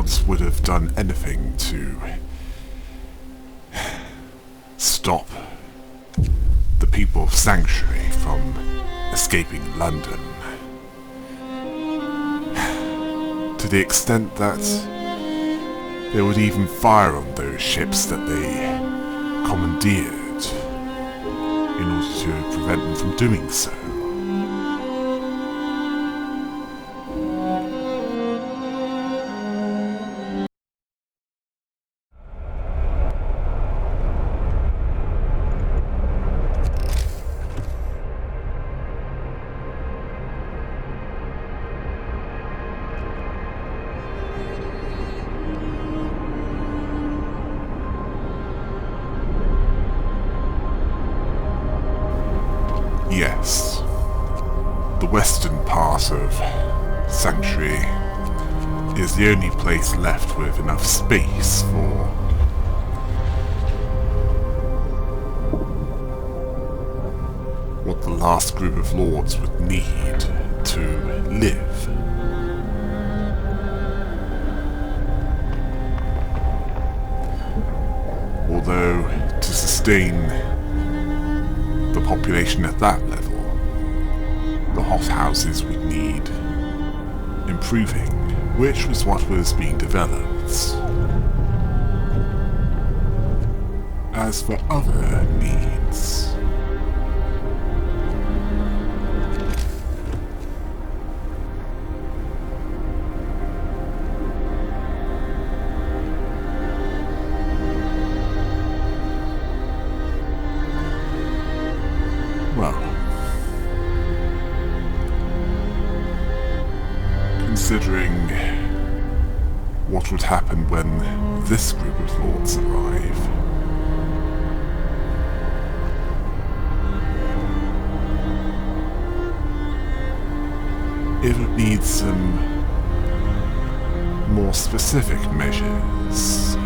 lords would have done anything to stop the people of Sanctuary from escaping London. To the extent that they would even fire on those ships that they commandeered in order to prevent them from doing so. Yes, the western part of Sanctuary is the only place left with enough space for what the last group of lords would need to live. Although, to sustain the population at that level, the hothouses would need improving, which was what was being developed. As for other needs, well, considering what would happen when this group of lords arrive, it would need some more specific measures.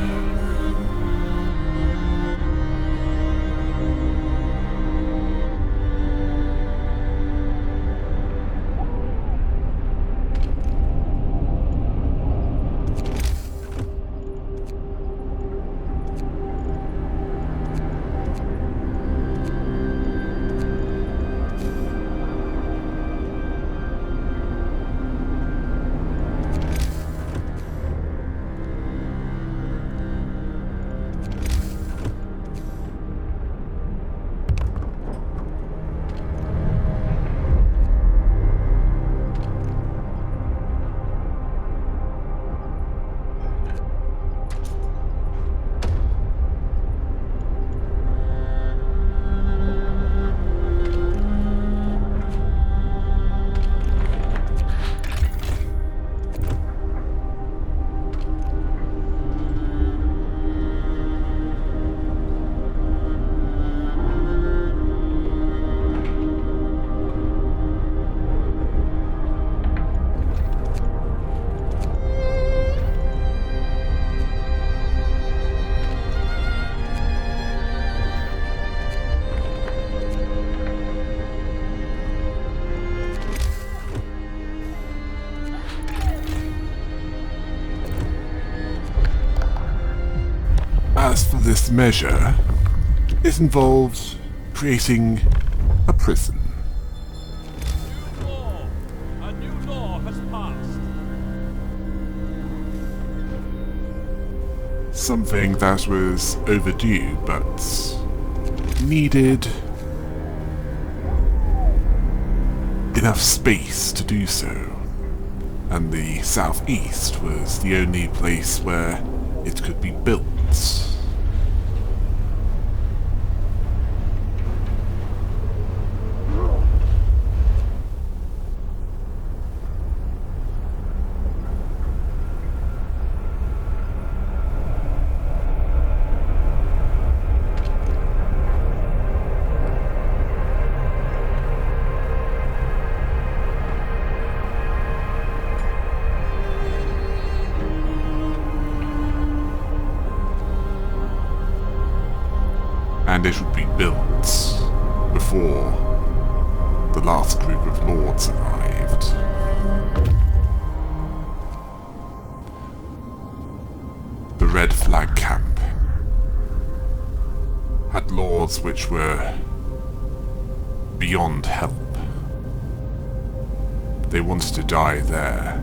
As for this measure, it involves creating a prison. A new law has passed. Something that was overdue, but needed enough space to do so. And the southeast was the only place where it could be built. And it would be built before the last group of lords arrived. Red Flag camp had laws which were beyond help. They wanted to die there.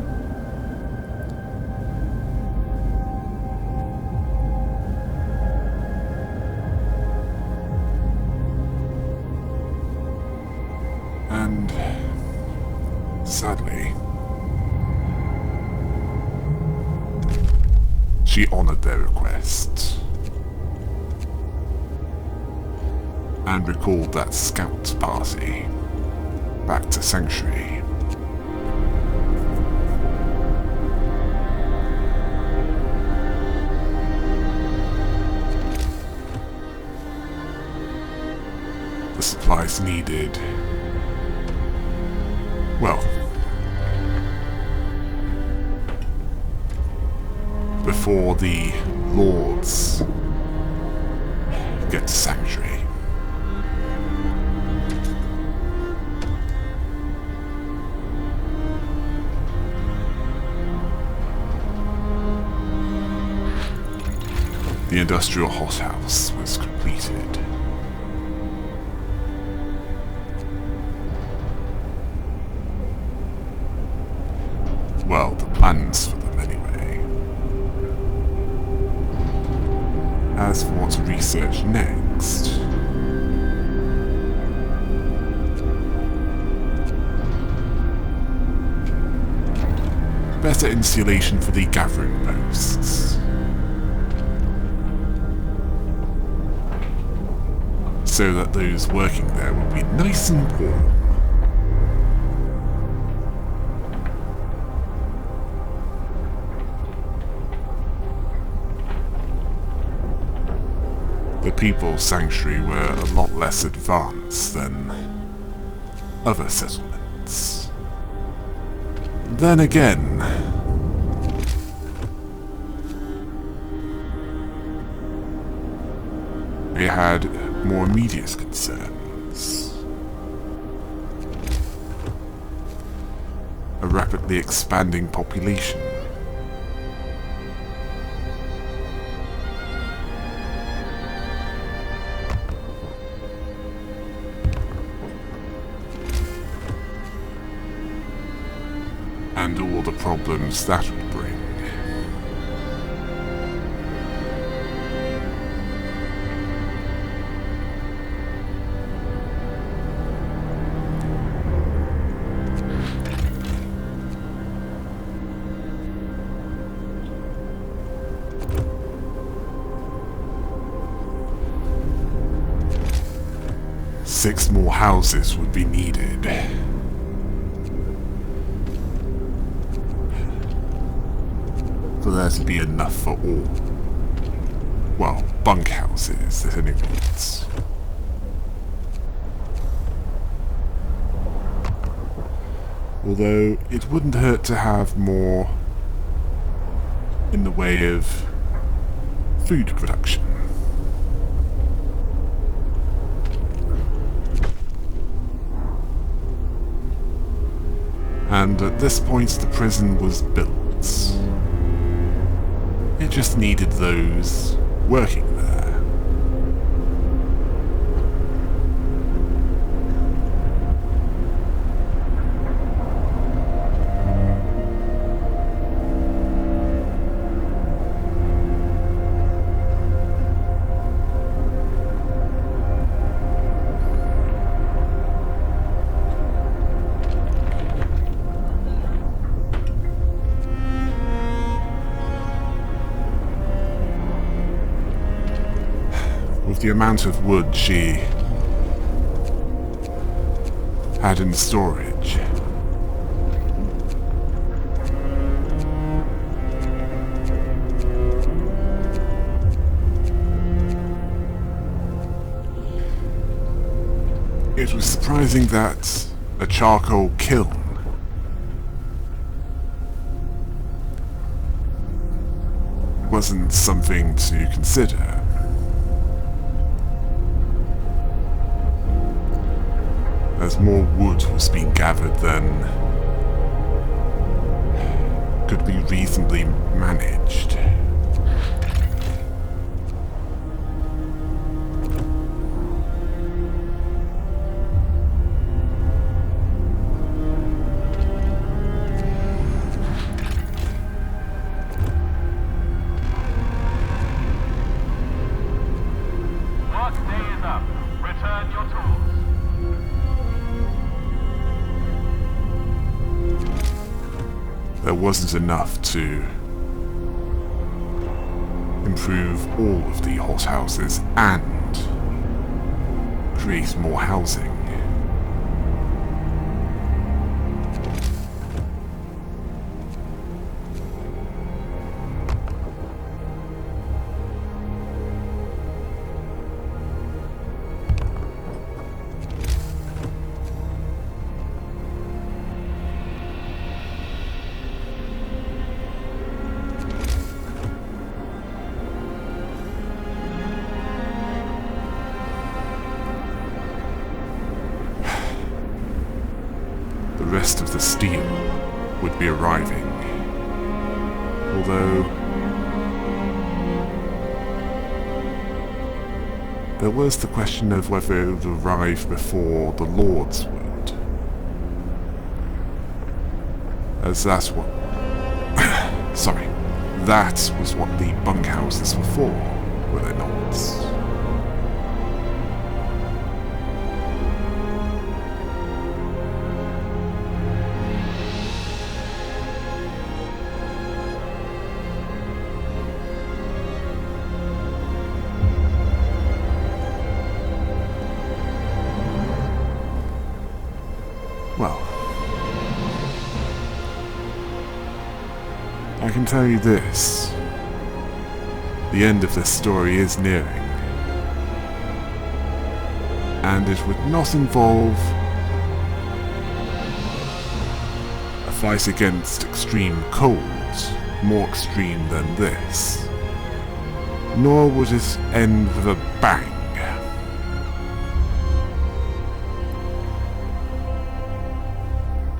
And sadly, she honored their request and recalled that scout party back to Sanctuary. The supplies needed, well, before the Lords get to Sanctuary. The industrial hothouse was completed. Well, the plans for them anyway. As for what to research next, better insulation for the gathering posts, so that those working there will be nice and warm. The People's Sanctuary were a lot less advanced than other settlements. Then again, they had more immediate concerns. A rapidly expanding population. And all the problems that would bring. Six more houses would be needed. For there to be enough for all. Well, bunkhouses at any rate. Although, it wouldn't hurt to have more in the way of food production. And at this point the prison was built. It just needed those working there. With the amount of wood she had in storage, it was surprising that a charcoal kiln wasn't something to consider. As more wood was being gathered than could be reasonably managed. there wasn't enough to improve all of the hothouses and create more housing. The rest of the steel would be arriving, although there was the question of whether it would arrive before the Lords would, as that's what sorry, that was what the bunkhouses were for, were they not? Well, I can tell you this. The end of this story is nearing. And it would not involve a fight against extreme cold, more extreme than this. Nor would it end with a bang.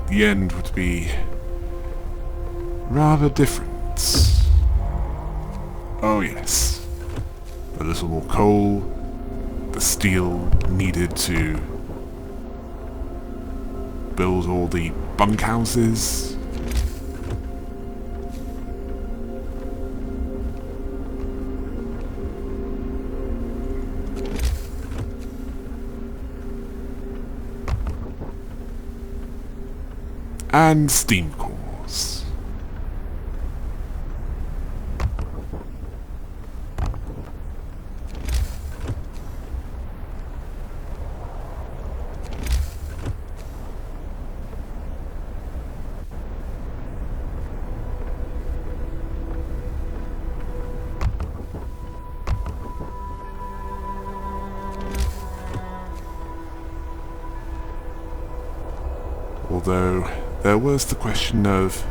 The end would be rather different. Oh yes, a little more coal, the steel needed to build all the bunkhouses. And steam cores. Although there was the question of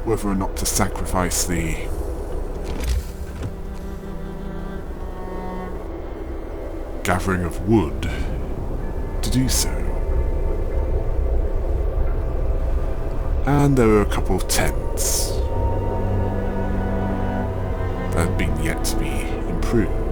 whether or not to sacrifice the gathering of wood to do so. And there were a couple of tents that had been yet to be improved.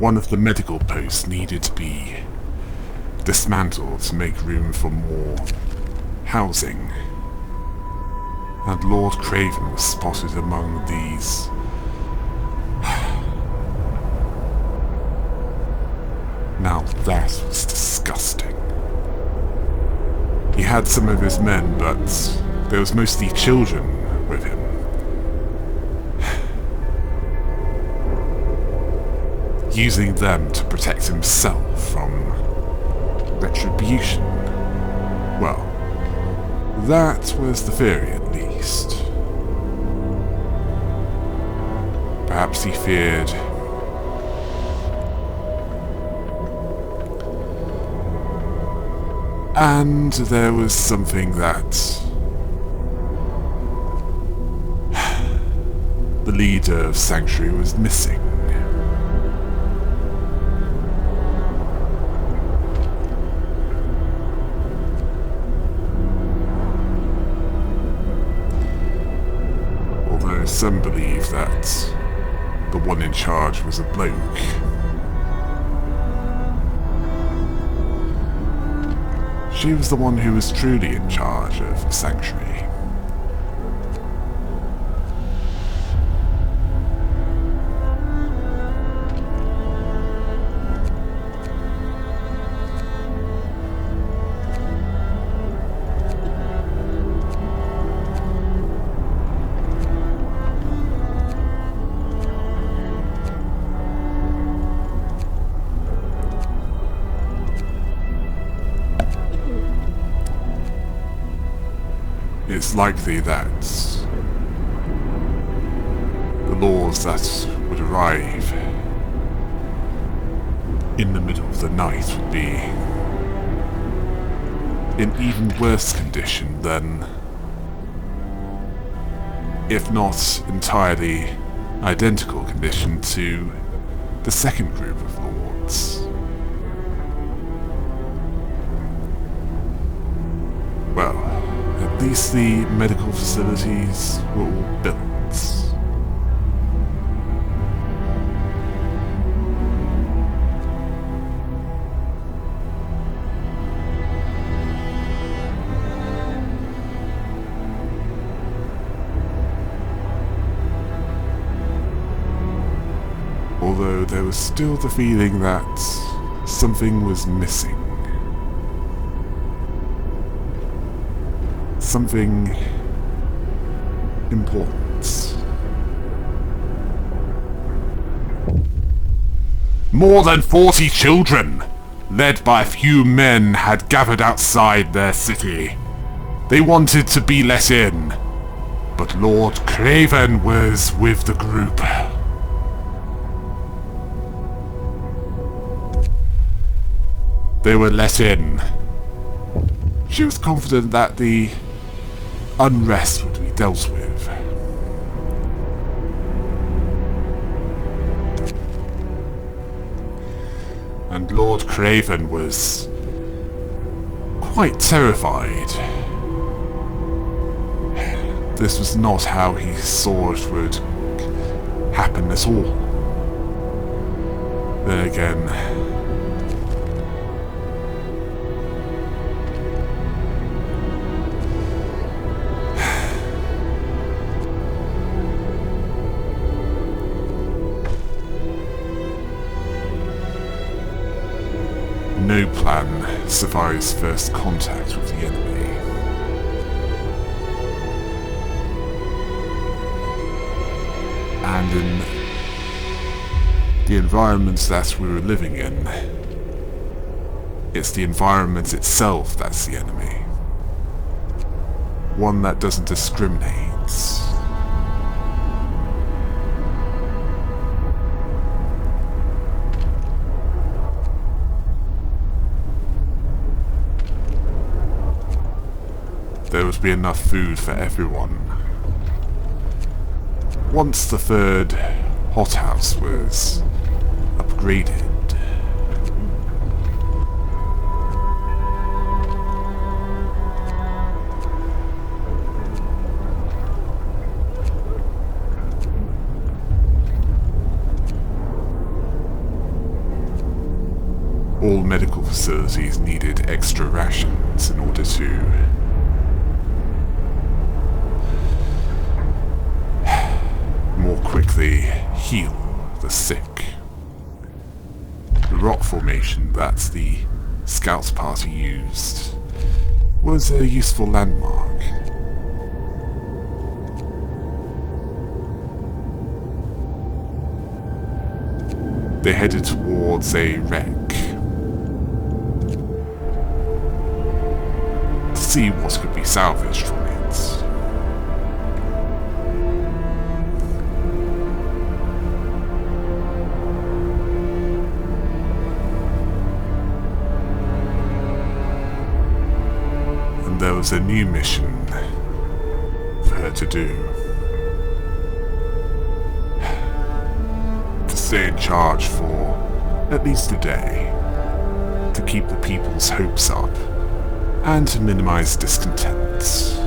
one of the medical posts needed to be dismantled to make room for more housing. And Lord Craven was spotted among these. Now that was disgusting. He had some of his men, but there was mostly children with him. Using them to protect himself from retribution. Well, that was the theory at least. Perhaps he feared and there was something that the leader of Sanctuary was missing. Although some believe that the one in charge was a bloke. She was the one who was truly in charge of Sanctuary. It's likely that the laws that would arrive in the middle of the night would be in even worse condition than, if not entirely identical condition to the second group of lords. Well, at least the medical facilities were all built. Although there was still the feeling that something was missing. Something important. More than 40 children, led by a few men, had gathered outside their city. They wanted to be let in, but Lord Craven was with the group. They were let in. She was confident that the unrest would be dealt with. And Lord Craven was quite terrified. This was not how he saw it would happen at all. Then again, no plan survives first contact with the enemy. And in the environments that we were living in, it's the environment itself that's the enemy. One that doesn't discriminate. There would be enough food for everyone. Once the third hothouse was upgraded. facilities needed extra rations in order to more quickly heal the sick. The rock formation that the Scouts party used was a useful landmark. They headed towards a wreck to see what could be salvaged from it. And there was a new mission for her to do. Stay in charge for at least a day, to keep the people's hopes up, and to minimize discontent.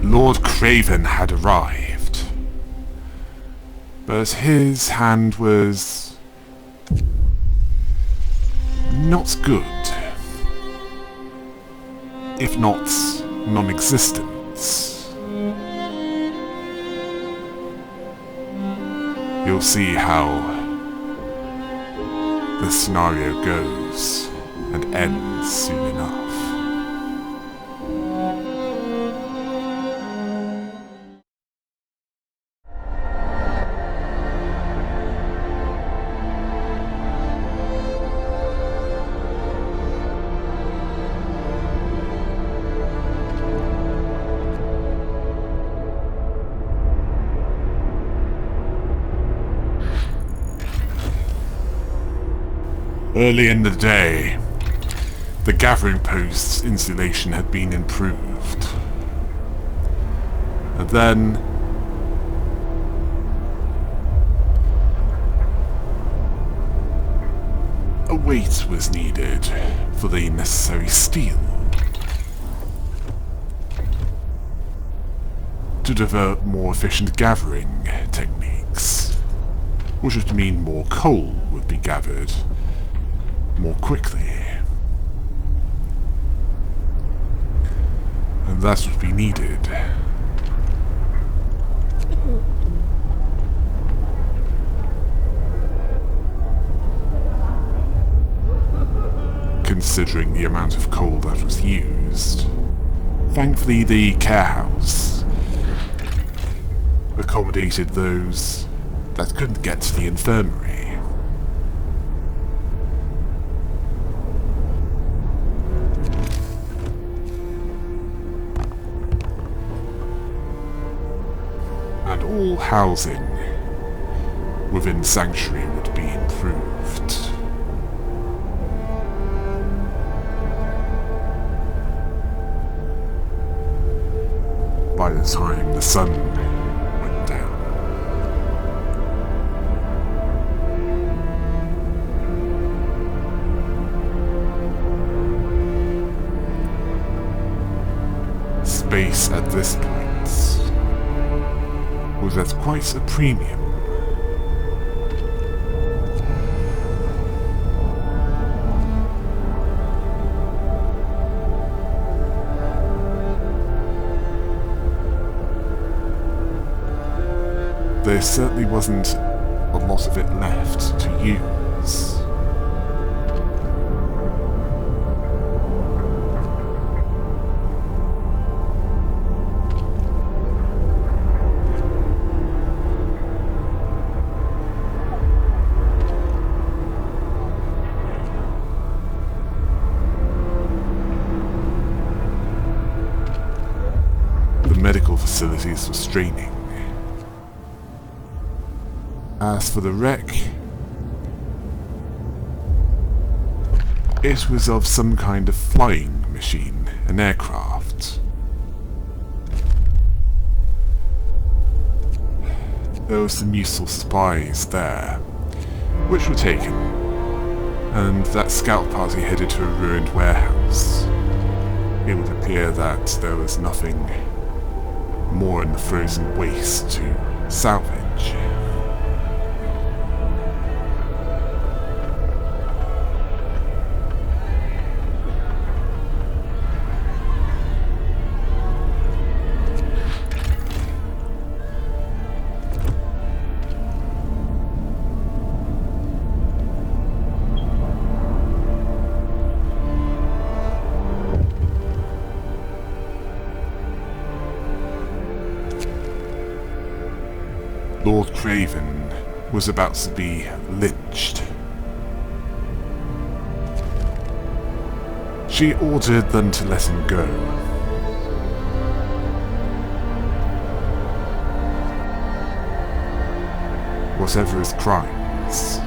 Lord Craven had arrived, but his hand was not good, if not non-existent. You'll see how the scenario goes and ends soon enough. Early in the day, the gathering post's insulation had been improved. And then a weight was needed for the necessary steel to develop more efficient gathering techniques, which would mean more coal would be gathered more quickly. And that would be needed. Considering the amount of coal that was used. Thankfully, the care house accommodated those that couldn't get to the infirmary. And all housing within Sanctuary would be improved. By the time the sun went down. Space at this point was at quite a premium. certainly wasn't a lot of it left to use. The medical facilities were straining. As for the wreck, it was of some kind of flying machine, an aircraft. There were some useful supplies there, which were taken, and that scout party headed to a ruined warehouse. It would appear that there was nothing more in the frozen waste to salvage. Lord Craven was about to be lynched. She ordered them to let him go. Whatever his crimes.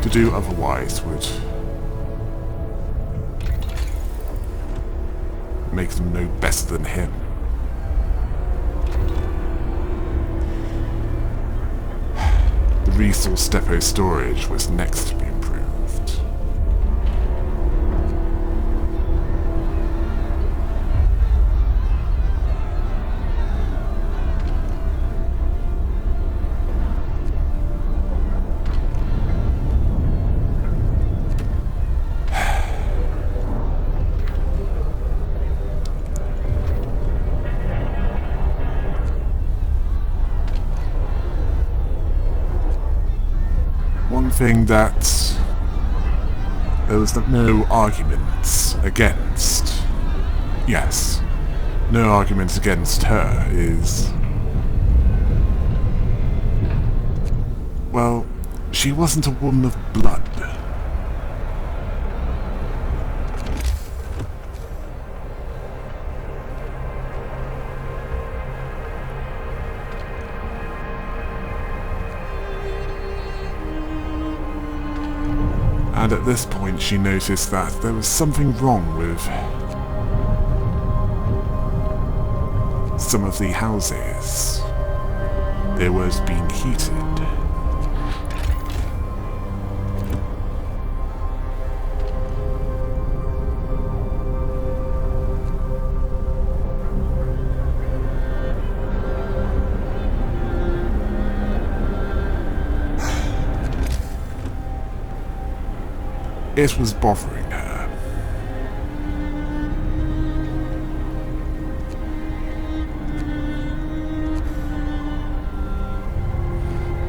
To do otherwise would make them no better than him. The resource depot storage was next to be improved. One thing that there was no arguments against, yes, no arguments against her is, well, she wasn't a woman of blood. And at this point she noticed that there was something wrong with some of the houses. They were being heated. It was bothering her.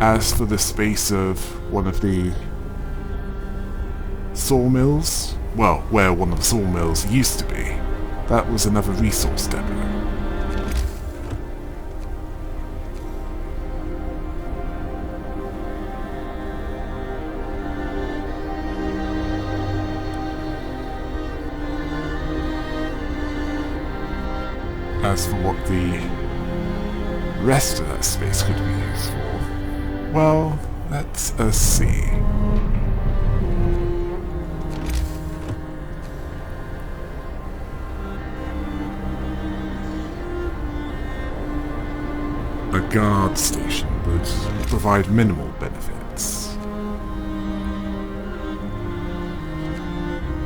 As for the space of one of the sawmills, well, where one of the sawmills used to be, that was another resource depot. As for what the rest of that space could be used for, well, let's see. A guard station would provide minimal benefits.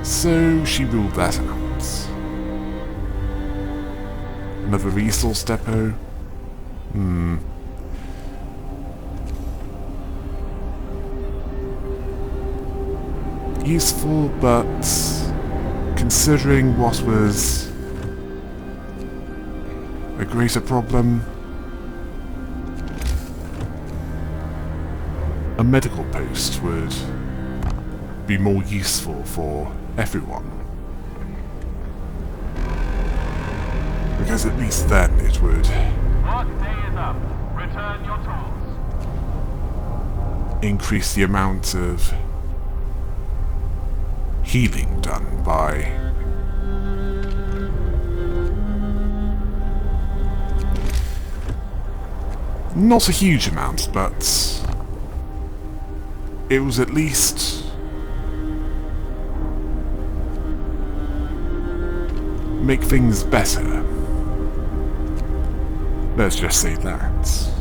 So she ruled that out. Another resource depot? Useful, but considering what was a greater problem? A medical post would be more useful for everyone. Because at least then it would Workday is up. Return your tools. increase the amount of healing done by not a huge amount, but it was at least make things better. Let's just say that.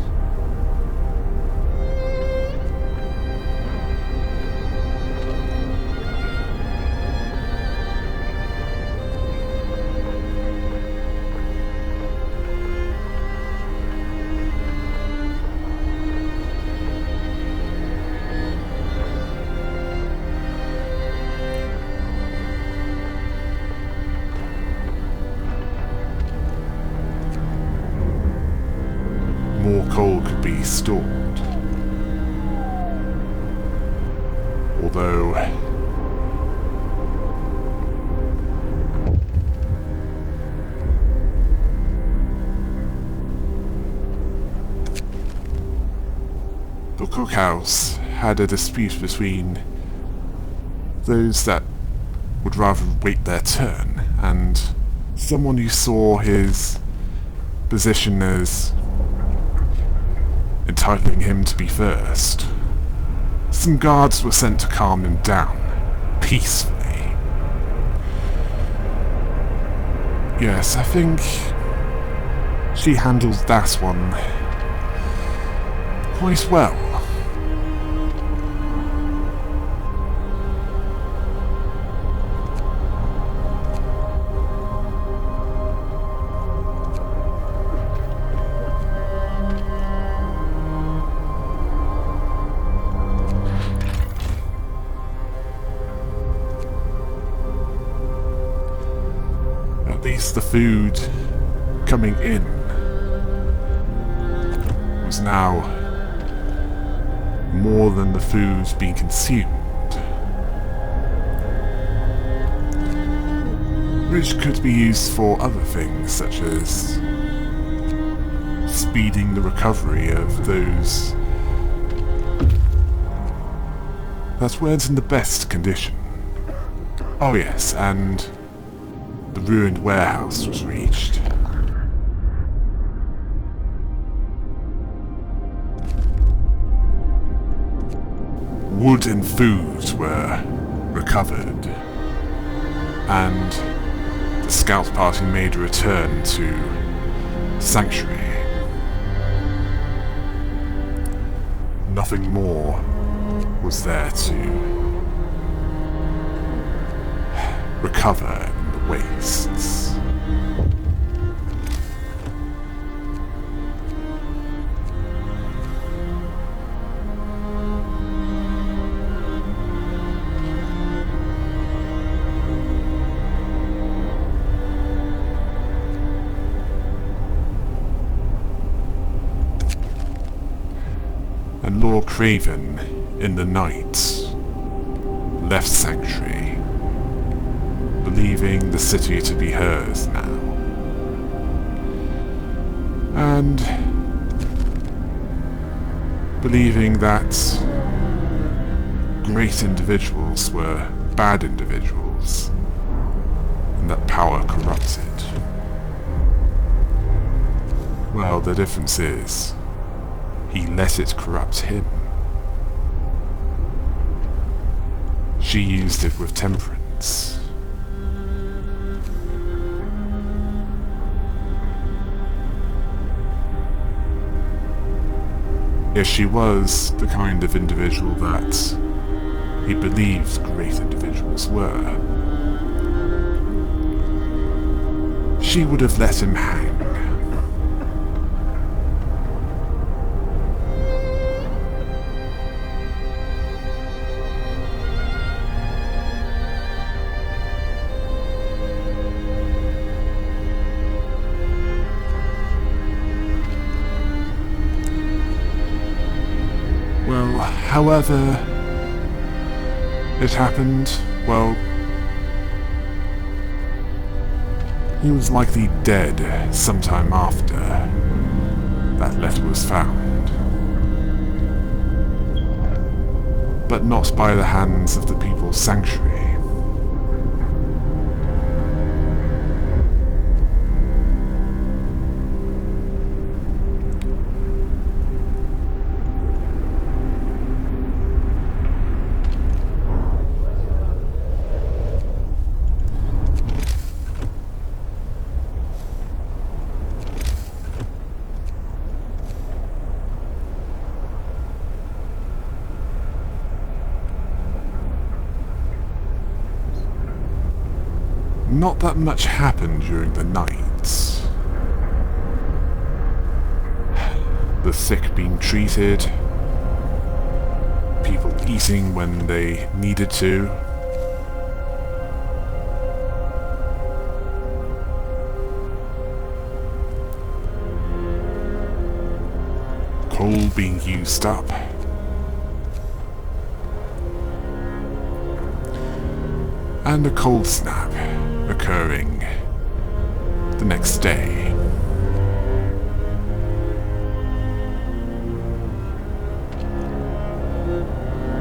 More coal could be stored. Although the cookhouse had a dispute between those that would rather wait their turn and someone who saw his position as entitling him to be first. Some guards were sent to calm him down, peacefully. Yes, I think she handled that one quite well. At least the food coming in was now more than the food being consumed, which could be used for other things such as speeding the recovery of those that weren't in the best condition. Oh yes, and the ruined warehouse was reached. Wood and food were recovered, and the scout party made a return to Sanctuary. Nothing more was there to recover in the wastes. And Lord Craven, in the night, left Sanctuary, believing the city to be hers now. And believing that great individuals were bad individuals, and that power corrupted. Well, the difference is, he let it corrupt him. She used it with temperance. Yes, she was the kind of individual that he believed great individuals were. She would have let him hang. however it happened, well, he was likely dead sometime after that letter was found. But not by the hands of the People's Sanctuary. Not that much happened during the night. The sick being treated, people eating when they needed to. Coal being used up. And a cold snap occurring the next day.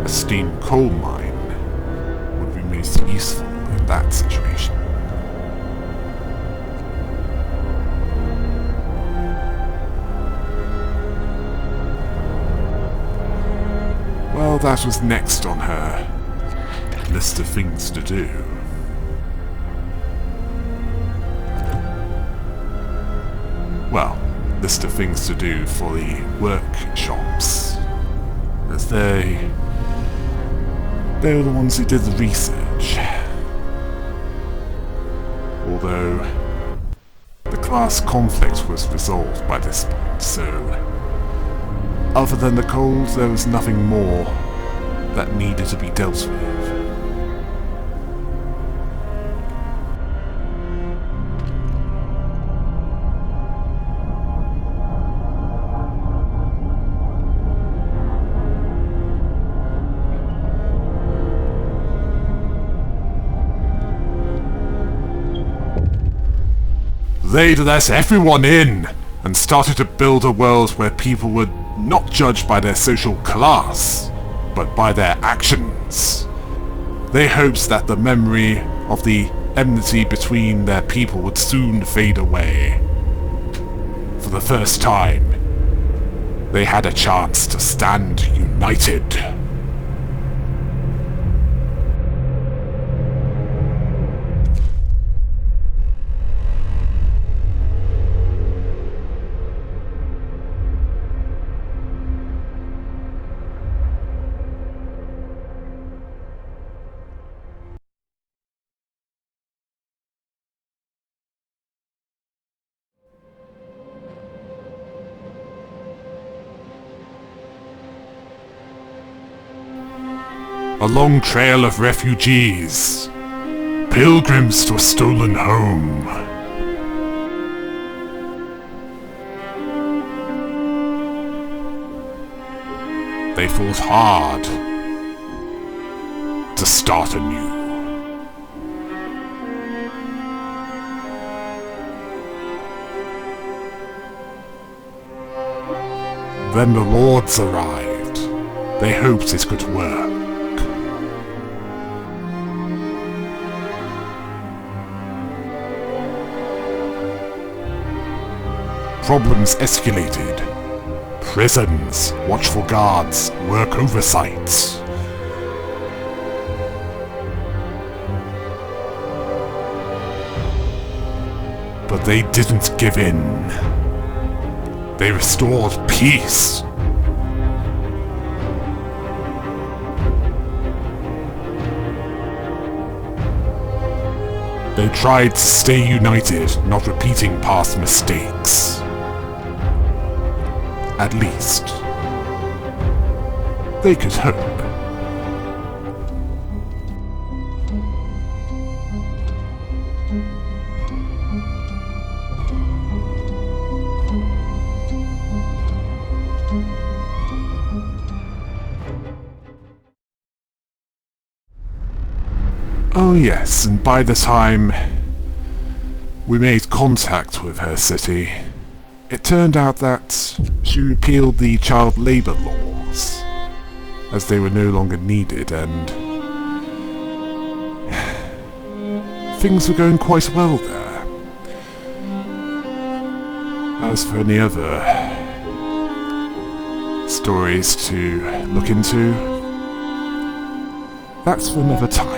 A steam coal mine would be most useful in that situation. Well, that was next on her list of things to do. Well, list of things to do for the workshops, as they were the ones who did the research. Although the class conflict was resolved by this point, so other than the cold, there was nothing more that needed to be dealt with. They'd let everyone in, and started to build a world where people were not judged by their social class, but by their actions. They hoped that the memory of the enmity between their people would soon fade away. For the first time, they had a chance to stand united. A long trail of refugees, pilgrims to a stolen home. They fought hard to start anew. Then the Lords arrived. They hoped it could work. Problems escalated. Prisons, watchful guards, work oversights. But they didn't give in. They restored peace. They tried to stay united, not repeating past mistakes. At least, they could hope. Oh yes, and by the time we made contact with her city, it turned out that she repealed the child labour laws, as they were no longer needed, and things were going quite well there. As for any other stories to look into, that's for another time.